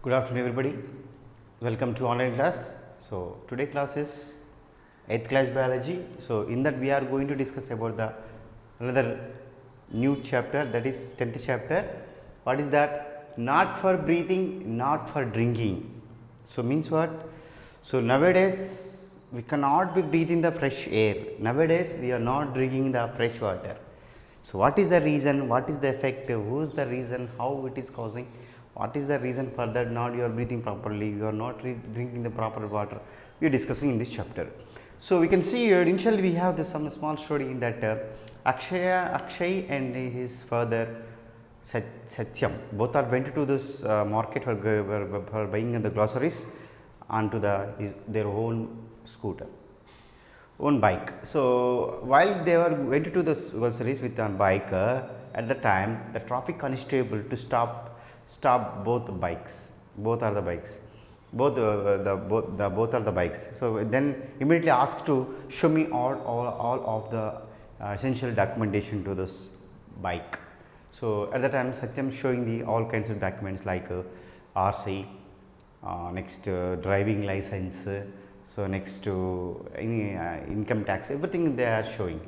Good afternoon everybody, welcome to online class. So, today class is 8th class biology. So, in that we are going to discuss about the another new chapter, that is 10th chapter. What is that? Not for breathing, not for drinking. So, means what? So, nowadays we cannot be breathing the fresh air, nowadays we are not drinking the fresh water. So, what is the reason, what is the effect, who is the reason, how it is causing, what is the reason for that not you are breathing properly, you are not drinking the proper water, we are discussing in this chapter. So, we can see here initially we have this some small story in that Akshay and his father Satyam both are went to this market for buying the groceries onto their own scooter, own bike. So, while they were went to the groceries with a bike, at the time the traffic constable to stop both bikes, both are the bikes, both are the bikes. So, then immediately asked to show me all of the essential documentation to this bike. So, at the time Satyam showing the all kinds of documents like RC, next driving license, so next to any income tax, everything they are showing.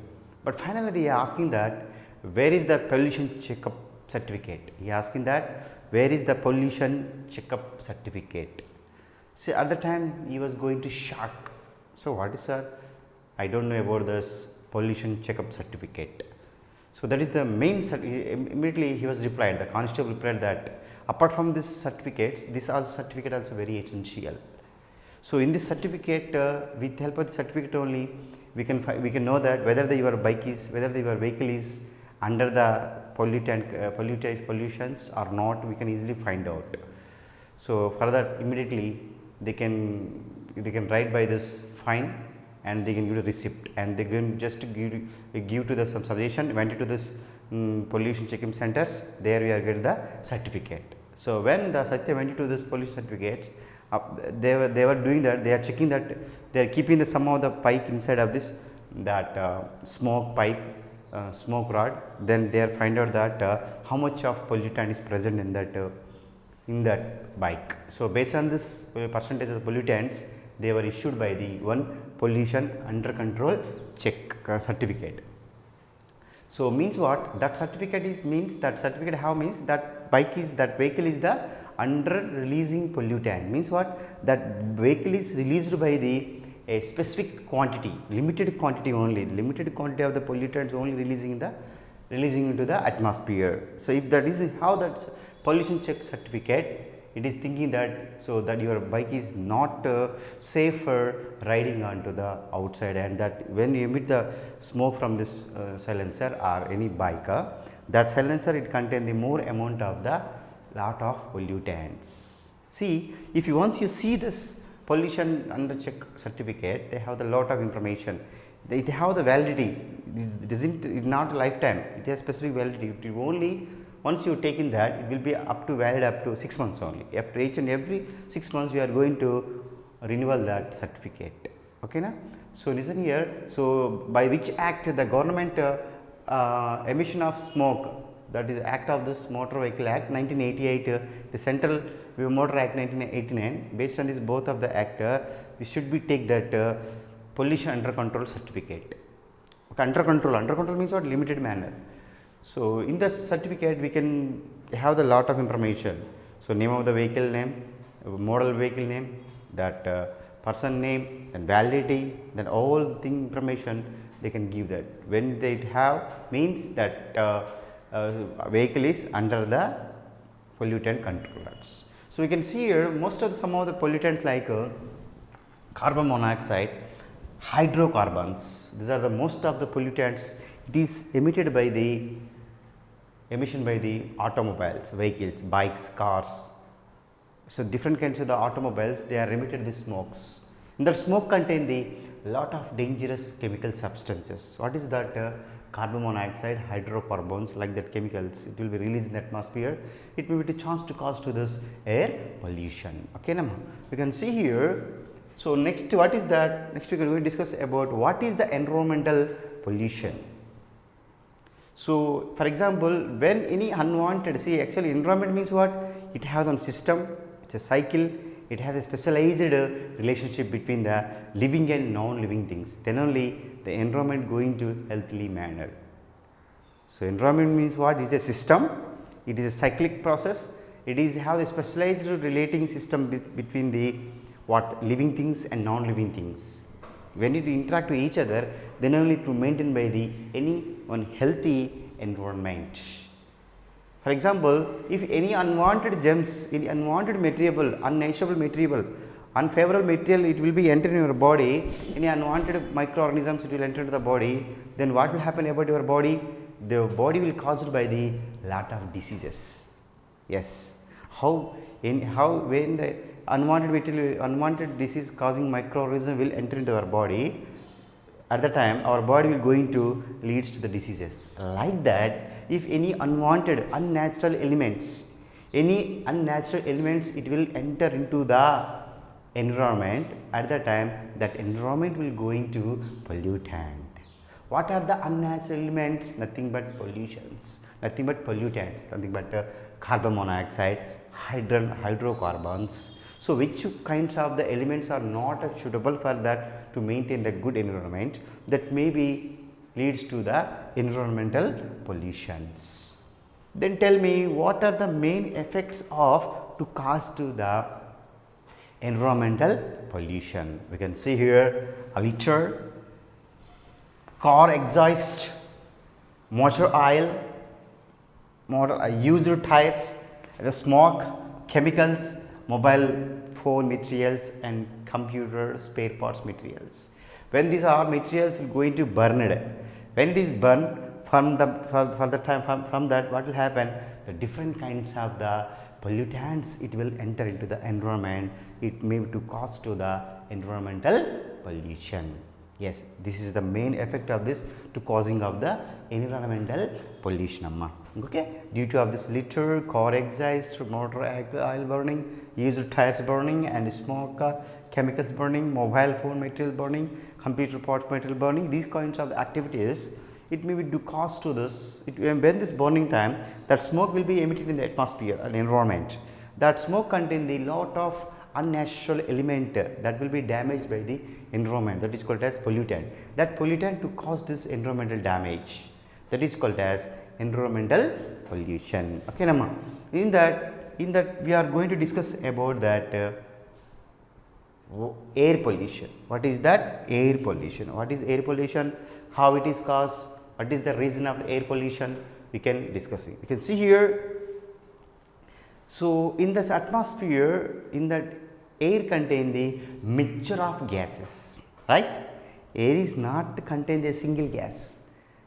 But finally, they are asking that where is the pollution checkup certificate? He asking that where is the pollution checkup certificate? See, at the time he was going to shock. So, what is sir? I don't know about this pollution checkup certificate. So, that is the main immediately he was replied, the constable replied that apart from this certificates, this certificate also very essential. So, in this certificate, with help of the certificate only we can know that whether your bike is, whether your vehicle is under the pollutions or not, we can easily find out. So, for that immediately they can write by this fine and they can give a receipt and they can just give to the some suggestion, went to this pollution checking centers, there we are get the certificate. So, when the Satya went to this pollution certificates, they were doing that, they are checking that they are keeping the some of the pipe inside of this smoke pipe, smoke rod, then they are find out that how much of pollutant is present in that bike. So, based on this percentage of the pollutants, they were issued by the one pollution under control check certificate. So, means what? That certificate is means that certificate how means that bike is, that vehicle is the under releasing pollutant, means what? That vehicle is released by the a specific quantity, limited quantity only, limited quantity of the pollutants only releasing into the atmosphere. So, if that is how that pollution check certificate, it is thinking that, so that your bike is not safe for riding onto the outside, and that when you emit the smoke from this silencer or any bike, that silencer it contain the more amount of the lot of pollutants. See, if you once you see this pollution under check certificate, they have the lot of information, they have the validity, it isn't not lifetime, it has specific validity, it only once you take in that, it will be up to valid up to 6 months only. After each and every 6 months, we are going to renewal that certificate. Okay, na? So, listen here. So, by which act the government emission of smoke, that is act of this Motor Vehicle Act 1988, the Central Motor Act 1989. Based on this both of the act, we should be take that pollution under control certificate. Okay, under control means what? Limited manner. So, in the certificate we can have the lot of information. So, name of the vehicle name, model vehicle name, that person name, then validity, then all thing information they can give that. When they have means that vehicle is under the pollutant controllers. So, we can see here most of some of the pollutants like carbon monoxide, hydrocarbons, these are the most of the pollutants. It is emitted by the emission by the automobiles, vehicles, bikes, cars. So, different kinds of the automobiles, they are emitted the smokes. In that smoke contain the lot of dangerous chemical substances. What is that? Carbon monoxide, hydrocarbons, like that chemicals, it will be released in the atmosphere. It may be a chance to cause to this air pollution. Okay, na? We can see here. So, next what is that? Next we are going to discuss about what is the environmental pollution. So, for example, when any unwanted, see actually environment means what? It has one system, It's a cycle. It has a specialized relationship between the living and non-living things. Then only the environment going to healthily manner. So, environment means what? It is a system. It is a cyclic process. It is have a specialized relating system between the what living things and non-living things. When it interact with each other, then only to maintain by the any one healthy environment. For example, if any unwanted germs, any unwanted material, unnatural material, unfavorable material, it will be entering your body, any unwanted microorganisms, it will enter into the body, then what will happen about your body? The body will caused by the lot of diseases. Yes. How when the unwanted material, unwanted disease causing microorganism will enter into our body, at the time our body will going to leads to the diseases. Like that, if any unwanted unnatural elements, it will enter into the environment, at the time that environment will going to pollutant. What are the unnatural elements? Nothing but pollutions, nothing but pollutants, nothing but carbon monoxide, hydrocarbons. So, which kinds of the elements are not suitable for that to maintain the good environment, that may be leads to the environmental pollutions. Then tell me, what are the main effects of to cause to the environmental pollution? We can see here a litter, car exhaust, motor oil, used tires, the smoke, chemicals, mobile phone materials and computer spare parts materials. When these are materials going to burn it, when it is burned from the from that, what will happen? The different kinds of the pollutants, it will enter into the environment. It may to cause to the environmental pollution. Yes, this is the main effect of this to causing of the environmental pollution. Amma. Okay, due to of this litter, car exhaust, motor oil burning, used tires burning, and smoke, chemicals burning, mobile phone material burning, computer parts material burning. These kinds of activities, it may be do cause to this. When this burning time, that smoke will be emitted in the atmosphere and environment. That smoke contains a lot of unnatural element that will be damaged by the environment, that is called as pollutant. That pollutant to cause this environmental damage, that is called as environmental pollution. Okay, Nama. In that we are going to discuss about that air pollution. What is that? Air pollution. What is air pollution? How it is caused? What is the reason of the air pollution? We can discuss it. We can see here. So, in this atmosphere, in that air contain the mixture of gases, right? Air is not contain a single gas.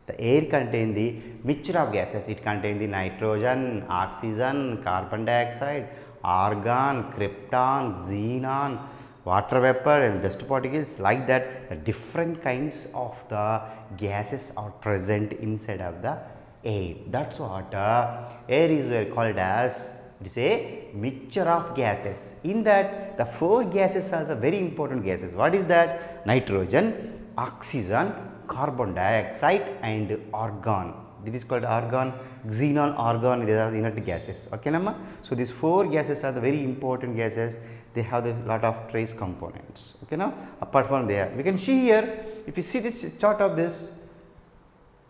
The air contain the mixture of gases. It contains the nitrogen, oxygen, carbon dioxide, argon, krypton, xenon, water vapor and dust particles. Like that, the different kinds of the gases are present inside of the air. That's what air is called as. It is a mixture of gases. In that, the four gases are the very important gases. What is that? Nitrogen, oxygen, carbon dioxide and argon. This is called argon, xenon, argon, these are the inert gases. Okay, Nama? So, these four gases are the very important gases. They have a lot of trace components. Okay, now apart from there, we can see here, if you see this chart of this,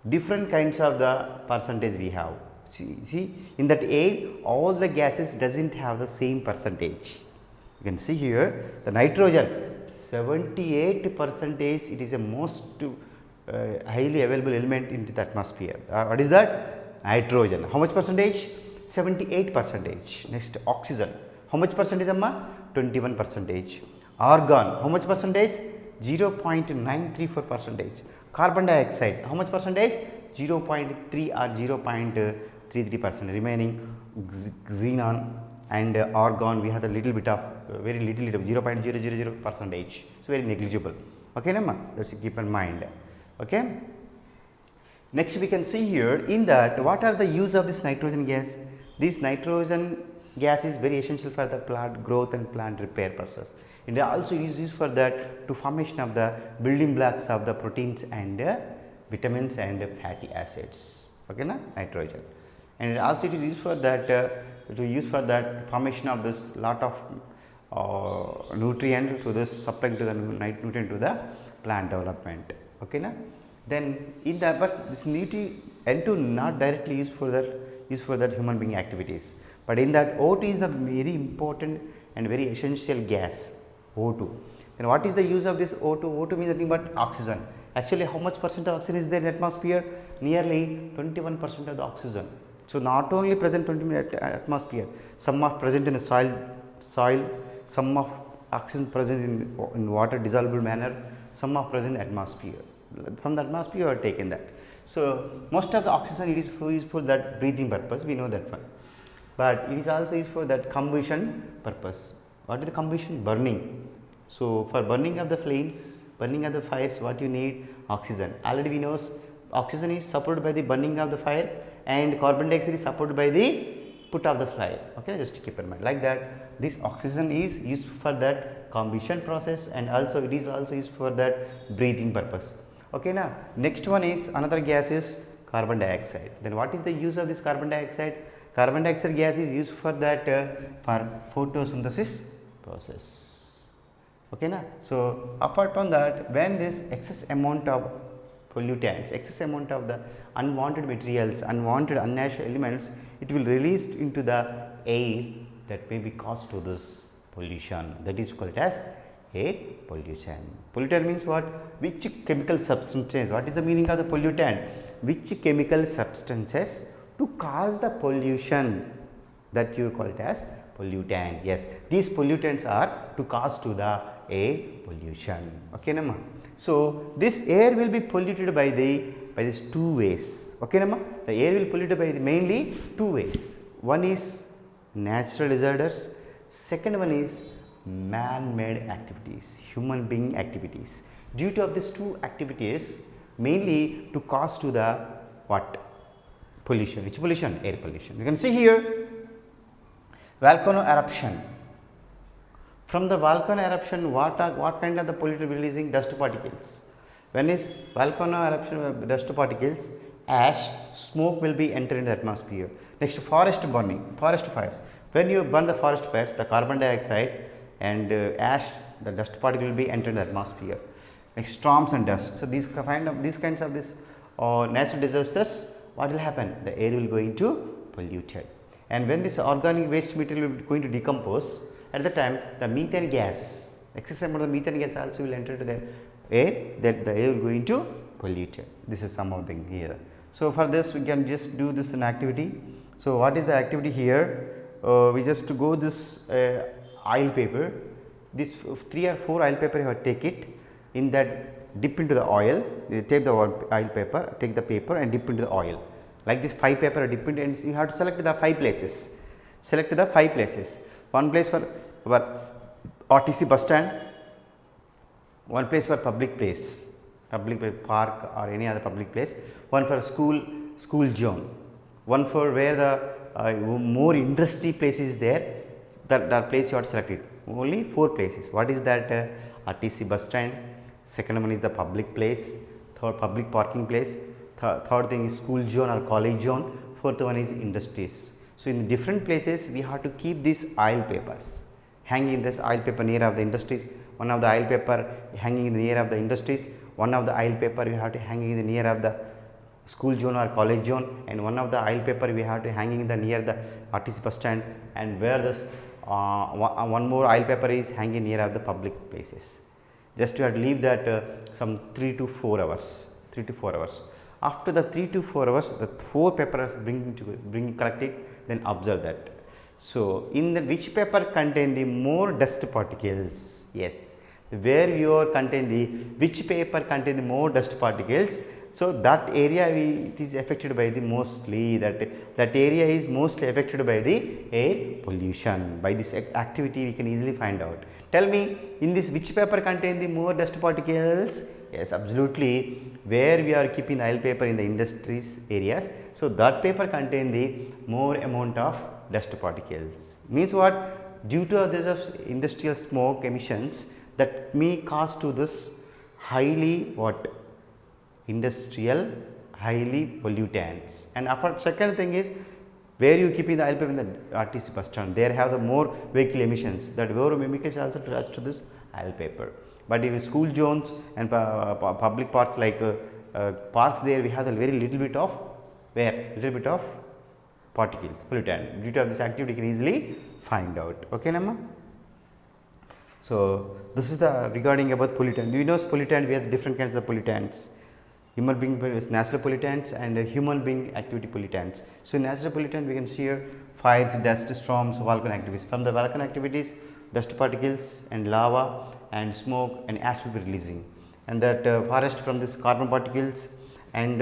different kinds of the percentage we have. See in that air, all the gases doesn't have the same percentage. You can see here the nitrogen 78%, it is a most highly available element into the atmosphere. What is that? Nitrogen. How much percentage? 78%. Next, oxygen. How much percentage, Amma? 21%. Argon. How much percentage? 0.934%. Carbon dioxide. How much percentage? 0.3 or 0.33%. Remaining xenon and argon, we have a little bit of very little 0.000%. So very negligible. Okay, Nama? That's keep in mind. Okay. Next, we can see here in that what are the use of this nitrogen gas. This nitrogen gas is very essential for the plant growth and plant repair process. And also is used for that to formation of the building blocks of the proteins and vitamins and fatty acids. Okay, na? Nitrogen. And also it is used for that to use for that formation of this lot of nutrient to this supplying to the nutrient to the plant development. Okay, na? Then in the but this N2 not directly used for that human being activities, but in that O2 is the very important and very essential gas, O2. Then what is the use of this O2? O2 means nothing but oxygen. Actually, how much percent of oxygen is there in the atmosphere? Nearly 21% of the oxygen. So, not only present 20% atmosphere, some are present in the soil, some of oxygen present in water dissolvable manner, some are present in the atmosphere. From the atmosphere you are taken that. So, most of the oxygen it is used for that breathing purpose, we know that one, but it is also used for that combustion purpose. What is the combustion? Burning. So, for burning of the flames, burning of the fires, what you need? Oxygen. Already we know oxygen is supported by the burning of the fire and carbon dioxide is supported by the put of the fire. Okay, just keep in mind like that. This oxygen is used for that combustion process and also it is also used for that breathing purpose. Okay, now next one is another gas is carbon dioxide. Then what is the use of this carbon dioxide? Carbon dioxide gas is used for that for photosynthesis process. Okay, na? So apart from that, when this excess amount of pollutants, excess amount of the unwanted materials, unwanted unnatural elements, it will release into the air that may be caused to this pollution. That is called as air pollution. Pollutant means what? Which chemical substances? What is the meaning of the pollutant? Which chemical substances to cause the pollution, that you call it as pollutant. Yes, these pollutants are to cause to the air pollution. Okay, nama? So this air will be polluted by these two ways. Okay, nama? The air will polluted by mainly two ways. One is natural disorders. Second one is man-made activities, human being activities. Due to of these two activities, mainly to cause to the what? Pollution. Which pollution? Air pollution. You can see here volcano eruption. From the volcano eruption, what kind of the pollutant releasing? Dust particles. When is volcano eruption of dust particles? Ash, smoke will be entering in the atmosphere. Next, forest burning, forest fires. When you burn the forest fires, the carbon dioxide and ash, the dust particle will be entering the atmosphere. Next, storms and dust. So these kinds of this natural disasters, what will happen? The air will going to polluted. And when this organic waste material will going to decompose, at the time the methane gas, excess amount of the methane gas also will enter to the air, that the air will going to polluted. This is some of the thing here. So for this we can just do this an activity. So what is the activity here? We just go this oil paper, this 3 or 4 oil paper you have to take it, in that dip into the oil, you take the oil paper, take the paper and dip into the oil. Like this 5 paper dip into, and you have to select the 5 places. Select the 5 places. One place for RTC bus stand, one place for public place, park or any other public place, one for school zone, one for where the more industry place is there, that place you have to select it. Only 4 places. What is that? RTC bus stand, second one is the public place, third public parking place, third thing is school zone or college zone, fourth one is industries. So in different places we have to keep these oil papers hanging, this oil paper near of the industries, one of the oil paper hanging in the near of the industries, one of the oil paper we have to hanging in the near of the school zone or college zone, and one of the oil paper we have to hanging in the near the RTC bus stand, and where this one more oil paper is hanging near of the public places. Just you have to leave that some 3 to 4 hours, 3 to 4 hours. After the 3 to 4 hours, the 4 papers collect it, then observe that. So in the which paper contain the more dust particles? Yes, where you are contain the which paper contain the more dust particles. So that area it is affected by the mostly that area is mostly affected by the air pollution. By this activity we can easily find out. Tell me, in this which paper contain the more dust particles? Yes, absolutely, where we are keeping the oil paper in the industries areas. So that paper contain the more amount of dust particles. Means what? Due to this industrial smoke emissions that may cause to this highly what? Industrial highly pollutants. And second thing is Where you keeping the oil pipe in the RTC bus stand, there have the more vehicle emissions, that more chemicals also attached to this oil paper. But in school zones and public parks, like parks, there we have a very little bit of, little bit of particles, pollutant. Due to this activity, you can easily find out. Okay, Namma? So this is the regarding about pollutant. You know, pollutant, we have different kinds of pollutants. Human being natural pollutants and human being activity pollutants. So natural pollutant, we can see here fires, dust storms, volcano activities. From the volcano activities, dust particles and lava and smoke and ash will be releasing, and that forest from this carbon particles and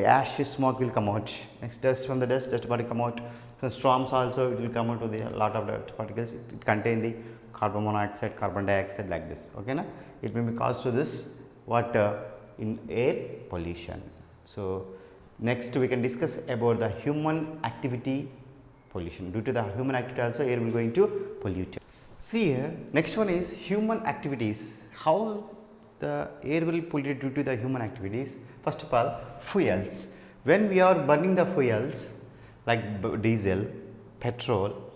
ash smoke will come out. Next, dust from the dust particle come out. From storms also it will come out with a lot of dust particles. It contain the carbon monoxide, carbon dioxide, like this. Okay, na? It may be caused to this what in air pollution. So next we can discuss about the human activity pollution. Due to the human activity also, air will going to pollute. See here, next one is human activities. How the air will pollute due to the human activities? First of all, fuels. When we are burning the fuels like diesel, petrol,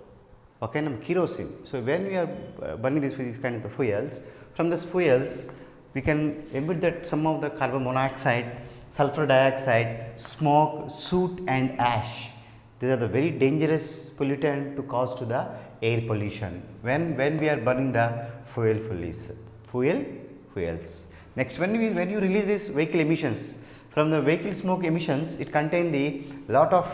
okay, and kerosene. So when we are burning these kind of fuels, from these fuels we can emit that some of the carbon monoxide, sulfur dioxide, smoke, soot and ash. These are the very dangerous pollutant to cause to the air pollution when we are burning the fuels. Next, when you release these vehicle emissions, from the vehicle smoke emissions, it contain the lot of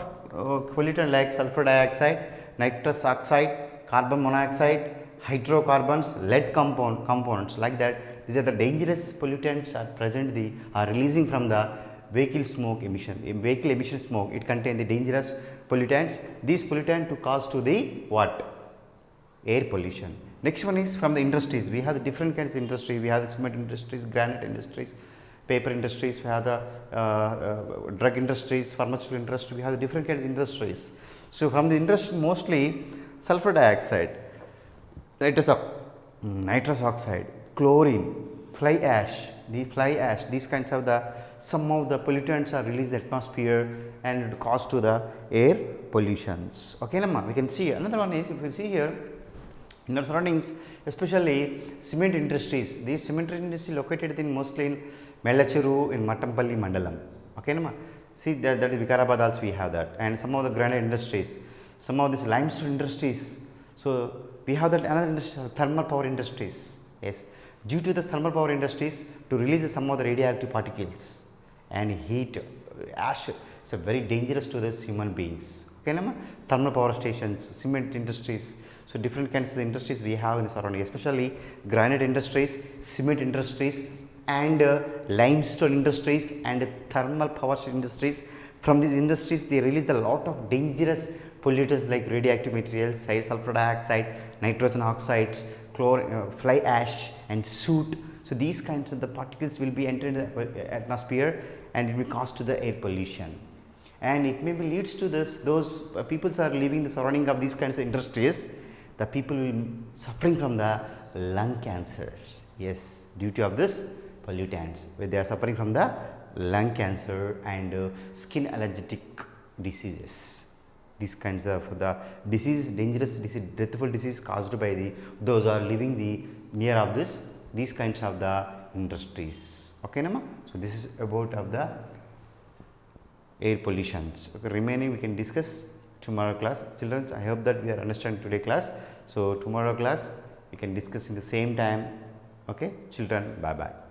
pollutant like sulfur dioxide, nitrous oxide, carbon monoxide, hydrocarbons, lead compounds, like that. These are the dangerous pollutants are present, are releasing from the vehicle smoke emission. In vehicle emission smoke, it contains the dangerous pollutants. These pollutants to cause to the what? Air pollution. Next one is from the industries. We have the different kinds of industry. We have the cement industries, granite industries, paper industries. We have the drug industries, pharmaceutical industry. We have the different kinds of industries. So from the industry, mostly sulfur dioxide, nitrous oxide, chlorine, fly ash, these kinds of some of the pollutants are released in the atmosphere and it cause to the air pollutions. Okay, Namma? We can see another one is, if you see here in our surroundings, especially cement industries. These cement industries located in mostly in Mellacheru in Mattampalli Mandalam. Okay, Namma? See that is Vikarabad also we have that, and some of the granite industries, some of these limestone industries. So we have that another industry, thermal power industries. Yes, due to the thermal power industries to release some of the radioactive particles and heat, ash is very dangerous to this human beings. Okay, Namma? Thermal power stations, cement industries. So different kinds of industries we have in the surrounding, especially granite industries, cement industries, and limestone industries and thermal power industries. From these industries, they release a lot of dangerous pollutants like radioactive materials, sulfur dioxide, nitrogen oxides, fly ash and soot. So these kinds of the particles will be entered the atmosphere and it will cause to the air pollution. And it maybe leads to this, those people are living the surrounding of these kinds of industries, the people will suffering from the lung cancer. Yes, due to of this pollutants, where they are suffering from the lung cancer and skin allergic diseases. These kinds of the disease, dangerous disease, deathful disease caused by those are living near of these kinds of the industries. Okay, Namma? So this is about of the air pollutions. Okay, remaining we can discuss tomorrow class. Children, I hope that we are understanding today class. So tomorrow class we can discuss in the same time. Okay, children, bye bye.